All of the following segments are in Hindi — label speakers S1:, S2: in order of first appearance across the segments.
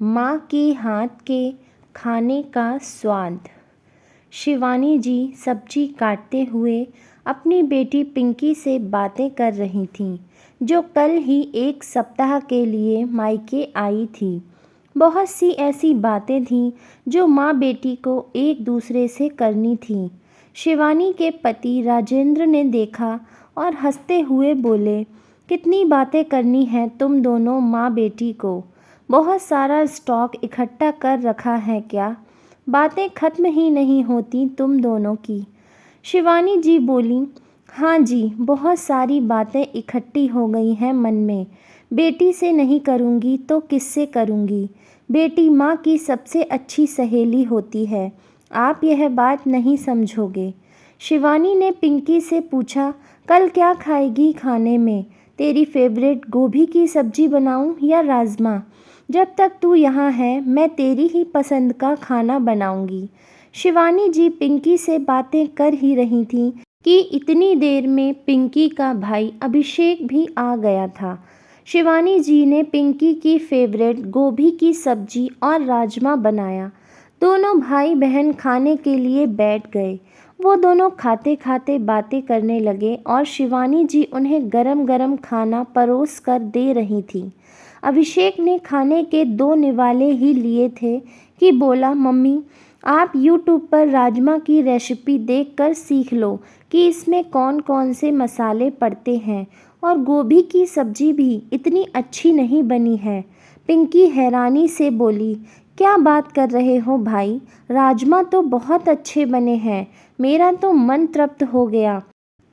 S1: माँ के हाथ के खाने का स्वाद। शिवानी जी सब्जी काटते हुए अपनी बेटी पिंकी से बातें कर रही थीं, जो कल ही 1 सप्ताह के लिए मायके आई थी। बहुत सी ऐसी बातें थीं जो माँ बेटी को एक दूसरे से करनी थीं। शिवानी के पति राजेंद्र ने देखा और हंसते हुए बोले, कितनी बातें करनी हैं तुम दोनों माँ बेटी को। बहुत सारा स्टॉक इकट्ठा कर रखा है क्या? बातें ख़त्म ही नहीं होती तुम दोनों की। शिवानी जी बोली, हाँ जी, बहुत सारी बातें इकट्ठी हो गई हैं मन में। बेटी से नहीं करूँगी तो किससे करूँगी? बेटी माँ की सबसे अच्छी सहेली होती है। आप यह बात नहीं समझोगे। शिवानी ने पिंकी से पूछा, कल क्या खाएगी खाने में? तेरी फेवरेट गोभी की सब्जी बनाऊं या राजमा? जब तक तू यहाँ है मैं तेरी ही पसंद का खाना बनाऊंगी। शिवानी जी पिंकी से बातें कर ही रही थीं कि इतनी देर में पिंकी का भाई अभिषेक भी आ गया था। शिवानी जी ने पिंकी की फेवरेट गोभी की सब्जी और राजमा बनाया। दोनों भाई बहन खाने के लिए बैठ गए। वो दोनों खाते खाते बातें करने लगे और शिवानी जी उन्हें गरम गरम खाना परोस कर दे रही थी। अभिषेक ने खाने के 2 निवाले ही लिए थे कि बोला, मम्मी आप यूट्यूब पर राजमा की रेसिपी देखकर सीख लो कि इसमें कौन कौन से मसाले पड़ते हैं, और गोभी की सब्जी भी इतनी अच्छी नहीं बनी है। पिंकी हैरानी से बोली, क्या बात कर रहे हो भाई, राजमा तो बहुत अच्छे बने हैं। मेरा तो मन तृप्त हो गया।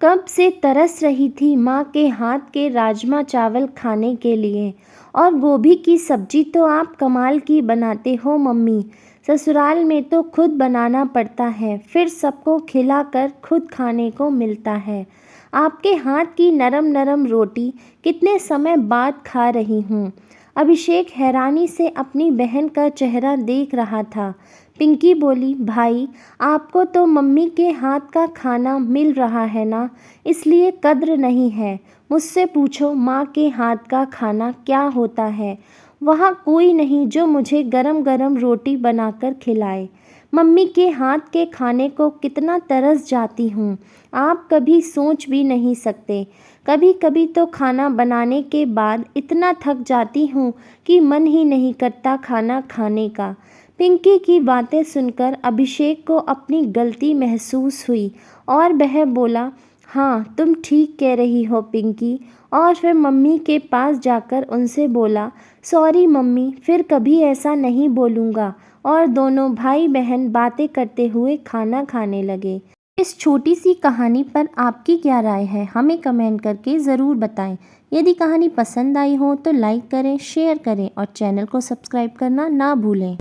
S1: कब से तरस रही थी माँ के हाथ के राजमा चावल खाने के लिए। और गोभी की सब्जी तो आप कमाल की बनाते हो मम्मी। ससुराल में तो खुद बनाना पड़ता है, फिर सबको खिलाकर खुद खाने को मिलता है। आपके हाथ की नरम नरम रोटी कितने समय बाद खा रही हूँ। अभिषेक हैरानी से अपनी बहन का चेहरा देख रहा था। पिंकी बोली, भाई आपको तो मम्मी के हाथ का खाना मिल रहा है ना, इसलिए कद्र नहीं है। मुझसे पूछो माँ के हाथ का खाना क्या होता है। वहाँ कोई नहीं जो मुझे गरम गरम रोटी बनाकर खिलाए। मम्मी के हाथ के खाने को कितना तरस जाती हूँ, आप कभी सोच भी नहीं सकते। कभी कभी तो खाना बनाने के बाद इतना थक जाती हूँ कि मन ही नहीं करता खाना खाने का। पिंकी की बातें सुनकर अभिषेक को अपनी गलती महसूस हुई और वह बोला, हाँ तुम ठीक कह रही हो पिंकी। और फिर मम्मी के पास जाकर उनसे बोला, सॉरी मम्मी, फिर कभी ऐसा नहीं बोलूँगा। और दोनों भाई बहन बातें करते हुए खाना खाने लगे। इस छोटी सी कहानी पर आपकी क्या राय है, हमें कमेंट करके ज़रूर बताएं। यदि कहानी पसंद आई हो तो लाइक करें, शेयर करें और चैनल को सब्सक्राइब करना ना भूलें।